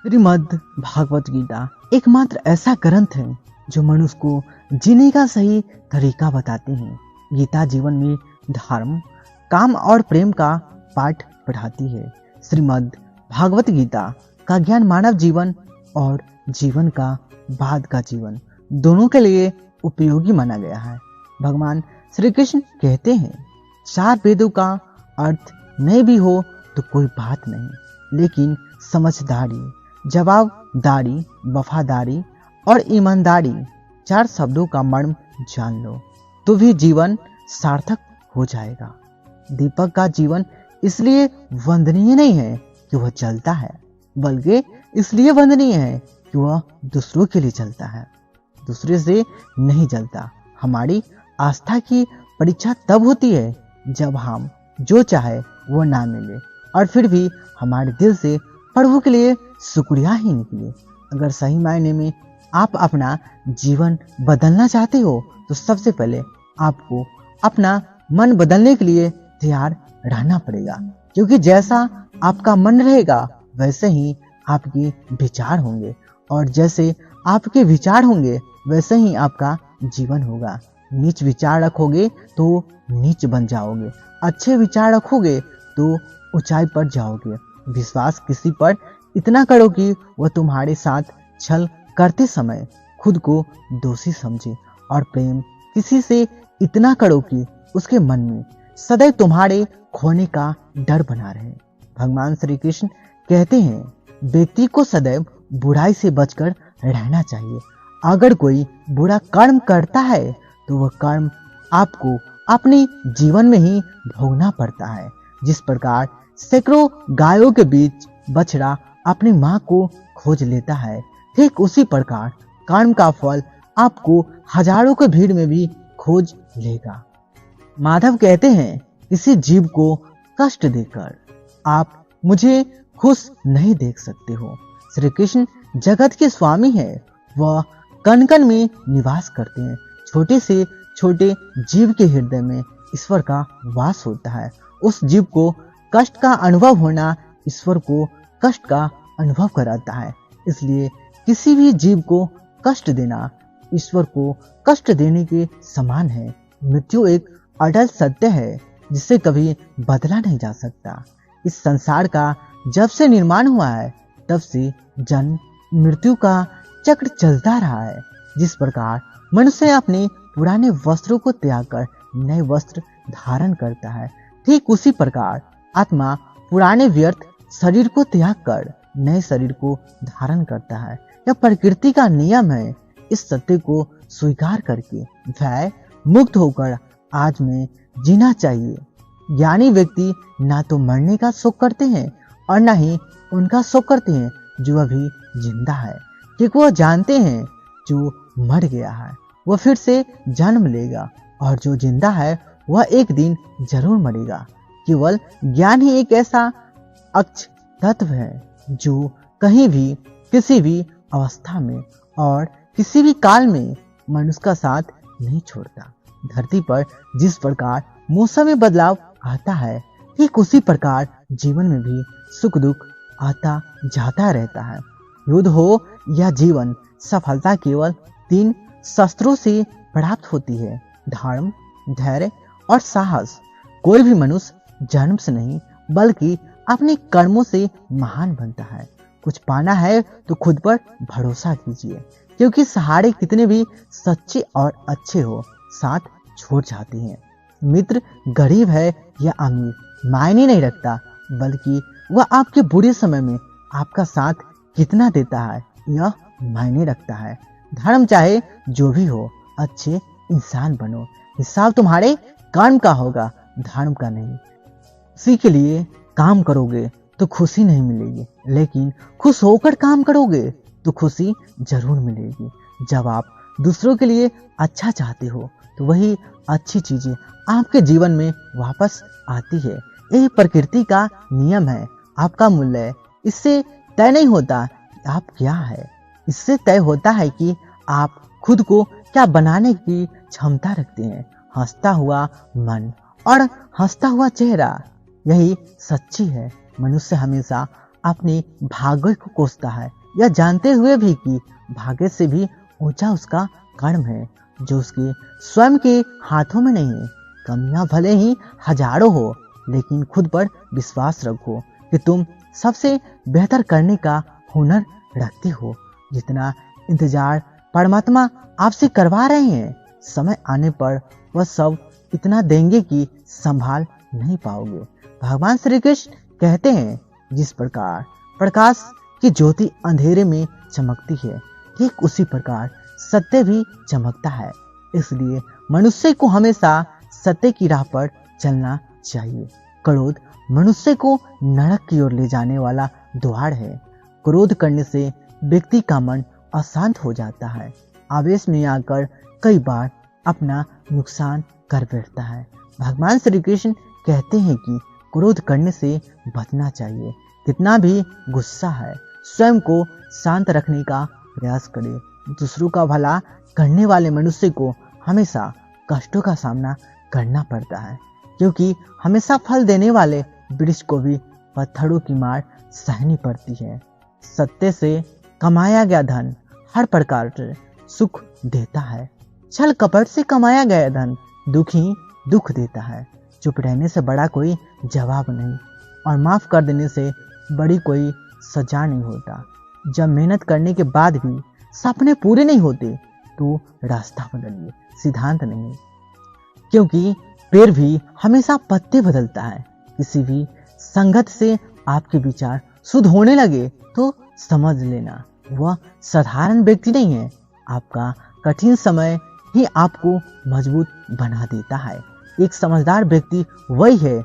श्रीमद् भागवत गीता एकमात्र ऐसा ग्रंथ है जो मनुष्य को जीने का सही तरीका बताते हैं। गीता जीवन में धर्म, काम और प्रेम का पाठ पढ़ाती है। श्रीमद् भागवत गीता का ज्ञान मानव जीवन और जीवन का बाद का जीवन दोनों के लिए उपयोगी माना गया है। भगवान श्री कृष्ण कहते हैं, 4 वेदों का अर्थ नहीं भी हो तो कोई बात नहीं, लेकिन समझदारी, जवाबदारी, वफादारी और ईमानदारी 4 शब्दों का मर्म जान लो तो भी जीवन सार्थक हो जाएगा। दीपक का जीवन इसलिए वंदनीय नहीं है कि वह जलता है, बल्कि इसलिए वंदनीय है कि वह दूसरों के लिए जलता है, दूसरे से नहीं जलता। हमारी आस्था की परीक्षा तब होती है जब हम जो चाहे वो ना मिले और फिर भी हमारे दिल से प्रभु के लिए शुक्रिया ही निकले। अगर सही मायने में आप अपना जीवन बदलना चाहते हो तो सबसे पहले आपको अपना मन बदलने के लिए तैयार रहना पड़ेगा, क्योंकि जैसा आपका मन रहेगा वैसे ही आपके विचार होंगे और जैसे आपके विचार होंगे वैसे ही आपका जीवन होगा। नीच विचार रखोगे तो नीच बन जाओगे, अच्छे विचार रखोगे तो ऊंचाई पर जाओगे। विश्वास किसी पर इतना करो कि वह तुम्हारे साथ छल करते समय खुद को दोषी समझे, और प्रेम किसी से इतना करो कि उसके मन में सदैव तुम्हारे खोने का डर बना रहे। भगवान श्री कृष्ण कहते हैं, व्यक्ति को सदैव बुराई से बचकर रहना चाहिए। अगर कोई बुरा कर्म करता है तो वह कर्म आपको अपने जीवन में ही भोगना पड़ता है। जिस प्रकार सैकड़ों गायों के बीच बछड़ा अपनी मां को खोज लेता है, ठीक उसी प्रकार कर्म का फल आपको हजारों की भीड़ में भी खोज लेगा। माधव कहते हैं, किसी जीव को कष्ट देकर आप मुझे खुश नहीं देख सकते हो। श्री कृष्ण जगत के स्वामी है, वह कण कण में निवास करते हैं। छोटे से छोटे जीव के हृदय में ईश्वर का वास होता है। उस जीव को कष्ट का अनुभव होना ईश्वर को कष्ट का अनुभव कराता है। इसलिए किसी भी जीव को कष्ट देना ईश्वर को कष्ट देने के समान है। मृत्यु एक अटल सत्य है जिसे कभी बदला नहीं जा सकता। इस संसार का जब से निर्माण हुआ है तब से जन्म मृत्यु का चक्र चलता रहा है। जिस प्रकार मनुष्य अपने पुराने वस्त्रों को त्याग कर नए वस्त्र धारण करता है, ठीक उसी प्रकार आत्मा पुराने व्यर्थ शरीर को त्याग कर नए शरीर को धारण करता है। यह प्रकृति का नियम है। इस सत्य को स्वीकार करके भय मुक्त होकर आज में जीना चाहिए। ज्ञानी व्यक्ति ना तो मरने का शोक करते हैं और ना ही उनका शोक करते हैं जो अभी जिंदा है, क्योंकि वह जानते हैं जो मर गया है वह फिर से जन्म लेगा और जो जिंदा है वह एक दिन जरूर मरेगा। केवल ज्ञान ही एक ऐसा अक्ष तत्व है जो कहीं भी किसी भी अवस्था में और किसी भी काल में मनुष्य का साथ नहीं छोड़ता। धरती पर जिस प्रकार मौसम में बदलाव आता है, ठीक उसी प्रकार जीवन में भी सुख दुख आता जाता रहता है। युद्ध हो या जीवन, सफलता केवल 3 शस्त्रों से प्राप्त होती है, धर्म, धैर्य और साहस। कोई भी मनुष्य जन्म से नहीं बल्कि अपने कर्मों से महान बनता है। कुछ पाना है तो खुद पर भरोसा कीजिए, क्योंकि सहारे कितने भी सच्चे और अच्छे हो साथ छोड़ जाते हैं। मित्र गरीब है या अमीर मायने नहीं रखता, बल्कि वह आपके बुरे समय में आपका साथ कितना देता है यह मायने रखता है। धर्म चाहे जो भी हो, अच्छे इंसान बनो। हिसाब तुम्हारे कर्म का होगा, धर्म का नहीं। उसी के लिए काम करोगे तो खुशी नहीं मिलेगी, लेकिन खुश होकर काम करोगे तो खुशी जरूर मिलेगी। जब आप दूसरों के लिए अच्छा चाहते हो तो वही अच्छी चीजें आपके जीवन में वापस आती है। यही प्रकृति का नियम है। आपका मूल्य इससे तय नहीं होता कि आप क्या है, इससे तय होता है कि आप खुद को क्या बनाने की क्षमता रखते हैं। हंसता हुआ मन और हंसता हुआ चेहरा, यही सच्ची है। मनुष्य हमेशा अपने भाग्य को कोसता है, यह जानते हुए भी कि भाग्य से भी ऊंचा उसका कर्म है जो उसके स्वयं के हाथों में नहीं है। कमियां भले ही हजारों हो, लेकिन खुद पर विश्वास रखो कि तुम सबसे बेहतर करने का हुनर रखते हो। जितना इंतजार परमात्मा आपसे करवा रहे हैं, समय आने पर वह सब इतना देंगे कि संभाल नहीं पाओगे। भगवान श्री कृष्ण कहते हैं, जिस प्रकार प्रकाश की ज्योति अंधेरे में चमकती है, ठीक उसी प्रकार सत्य भी चमकता है। इसलिए मनुष्य को हमेशा सत्य की राह पर चलना चाहिए। क्रोध मनुष्य को नरक की ओर ले जाने वाला द्वार है। क्रोध करने से व्यक्ति का मन अशांत हो जाता है, आवेश में आकर कई बार अपना नुकसान कर बैठता है। भगवान श्री कृष्ण कहते हैं कि क्रोध करने से बचना चाहिए। कितना भी गुस्सा है, स्वयं को शांत रखने का प्रयास करें। दूसरों का भला करने वाले मनुष्य को हमेशा कष्टों का सामना करना पड़ता है, क्योंकि हमेशा फल देने वाले वृक्ष को भी पत्थरों की मार सहनी पड़ती है। सत्य से कमाया गया धन हर प्रकार से सुख देता है। छल कपट से कमाया गया धन दुख ही दुख देता है। चुप रहने से बड़ा कोई जवाब नहीं, और माफ कर देने से बड़ी कोई सजा नहीं होता। जब मेहनत करने के बाद भी सपने पूरे नहीं होते तो रास्ता बदलिए, सिद्धांत नहीं, क्योंकि पेड़ भी हमेशा पत्ते बदलता है। किसी भी संगत से आपके विचार शुद्ध होने लगे तो समझ लेना वह साधारण व्यक्ति नहीं है। आपका कठिन समय ही आपको मजबूत बना देता है। एक समझदार व्यक्ति वही है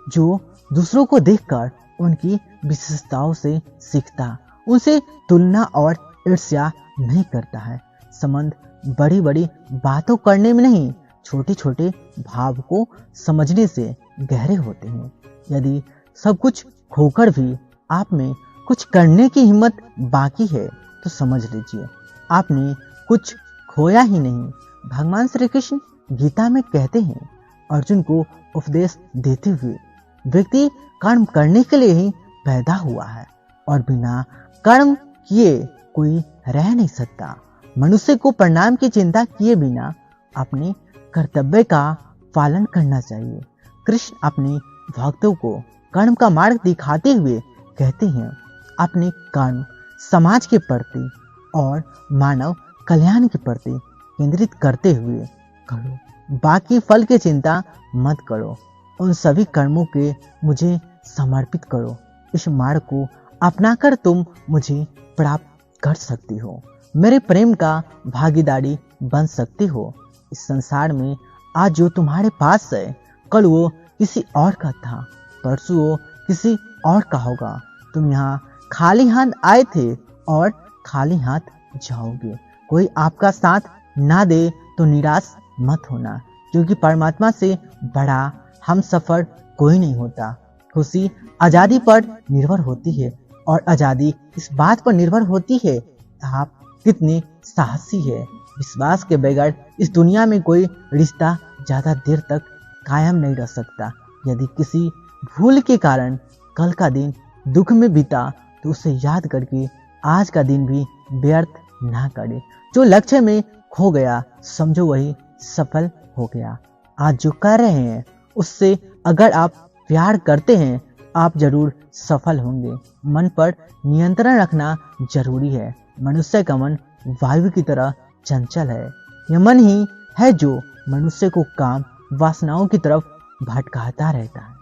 जो दूसरों को देखकर उनकी विशेषताओं से सीखता, उनसे तुलना और ईर्ष्या नहीं करता है। संबंध बड़ी बड़ी बातों करने में नहीं, छोटे छोटे भाव को समझने से गहरे होते हैं। यदि सब कुछ खोकर भी आप में कुछ करने की हिम्मत बाकी है तो समझ लीजिए आपने कुछ खोया ही नहीं। भगवान श्री कृष्ण गीता में कहते हैं, अर्जुन को उपदेश देते हुए, व्यक्ति कर्म करने के लिए ही पैदा हुआ है और बिना कर्म किए कोई रह नहीं सकता। मनुष्य को परिणाम की चिंता किए बिना अपने कर्तव्य का पालन करना चाहिए। कृष्ण अपने भक्तों को कर्म का मार्ग दिखाते हुए कहते हैं, अपने कर्म समाज के प्रति और मानव कल्याण के प्रति केंद्रित करते हुए करो। बाकी फल की चिंता मत करो, उन सभी कर्मों के मुझे समर्पित करो। इस मार्ग को अपनाकर तुम मुझे प्राप्त कर सकती हो, मेरे प्रेम का भागीदारी बन सकती हो। इस संसार में आज जो तुम्हारे पास है, कल वो किसी और का था, परसों वो किसी और का होगा। तुम यहाँ खाली हाथ आए थे और खाली हाथ जाओगे। कोई आपका साथ ना दे तो निराश मत होना, क्योंकि परमात्मा से बड़ा हम सफर कोई नहीं होता। खुशी आजादी पर निर्भर होती है और आजादी इस बात पर निर्भर होती है आप कितने साहसी है। विश्वास के बगैर इस दुनिया में कोई रिश्ता ज्यादा देर तक कायम नहीं रह सकता। यदि किसी भूल के कारण कल का दिन दुख में बीता तो उसे याद करके आज का दिन भी व्यर्थ ना करे। जो लक्ष्य में खो गया समझो वही सफल हो गया। आज जो कर रहे हैं उससे अगर आप प्यार करते हैं आप जरूर सफल होंगे। मन पर नियंत्रण रखना जरूरी है। मनुष्य का मन वायु की तरह चंचल है। यह मन ही है जो मनुष्य को काम वासनाओं की तरफ भटकाता रहता है।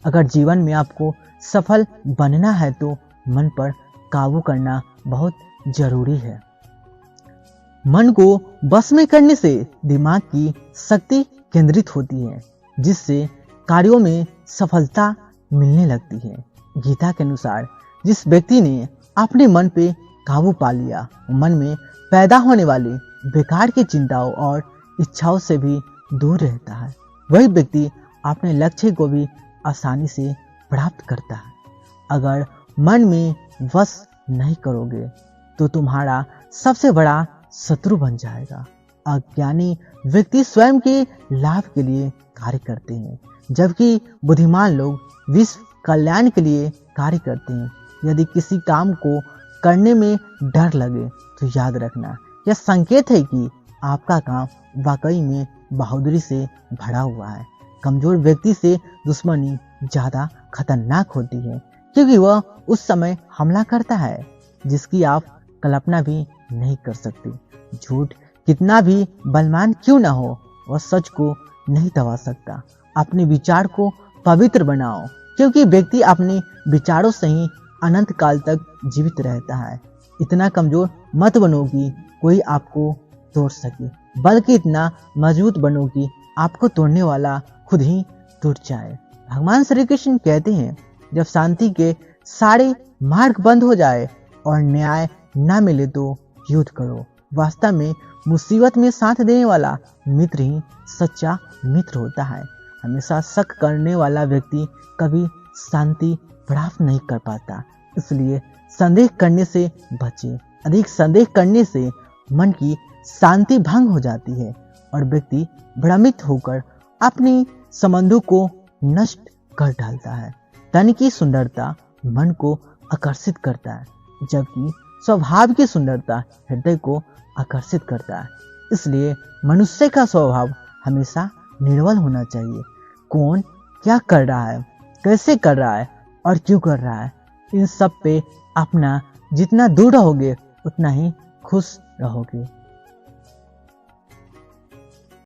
अगर जीवन में आपको सफल बनना है तो मन पर काबू करना बहुत जरूरी है। मन को बस में करने से दिमाग की शक्ति केंद्रित होती है, जिससे कार्यों में सफलता मिलने लगती है। गीता के अनुसार जिस व्यक्ति ने अपने मन पे काबू पा लिया, मन में पैदा होने वाली बेकार की चिंताओं और इच्छाओं से भी दूर रहता है। वही व्यक्ति अपने लक्ष्य को भी आसानी से प्राप्त करता है। अगर मन में वश नहीं करोगे तो तुम्हारा सबसे बड़ा शत्रु बन जाएगा। अज्ञानी व्यक्ति स्वयं के लाभ के लिए कार्य करते हैं, जबकि बुद्धिमान लोग विश्व कल्याण के लिए कार्य करते हैं। यदि किसी काम को करने में डर लगे तो याद रखना यह संकेत है कि आपका काम वाकई में बहादुरी से भरा हुआ है। कमजोर व्यक्ति से दुश्मनी ज्यादा खतरनाक होती है, क्योंकि वह उस समय हमला करता है जिसकी आप कल्पना भी नहीं कर सकते। झूठ कितना भी बलवान क्यों न हो, वह सच को नहीं दबा सकता। अपने विचार को पवित्र बनाओ, क्योंकि व्यक्ति अपने विचारों से ही अनंत काल तक जीवित रहता है। इतना कमजोर मत बनो कि कोई आपको तोड़ सके, बल्कि इतना मजबूत बनो कि आपको तोड़ने वाला खुद ही टूट जाए। भगवान श्री कृष्ण कहते हैं, जब शांति के सारे मार्ग बंद हो जाए और न्याय ना मिले तो युद्ध करो। वास्तव में मुसीबत में साथ देने वाला मित्र ही सच्चा मित्र होता है। हमेशा शक करने वाला व्यक्ति कभी शांति प्राप्त नहीं कर पाता। इसलिए संदेह करने से बचें। अधिक संदेह करने से मन की शांति भंग हो जाती है और व्यक्ति भ्रमित होकर अपने संबंधों को नष्ट कर डालता है। तन की सुंदरता मन को आकर्षित करता है, जबकि स्वभाव की सुंदरता हृदय को आकर्षित करता है। इसलिए मनुष्य का स्वभाव हमेशा निर्मल होना चाहिए। कौन क्या कर रहा है, कैसे कर रहा है और क्यों कर रहा है, इन सब पे अपना जितना दूर रहोगे उतना ही खुश रहोगे।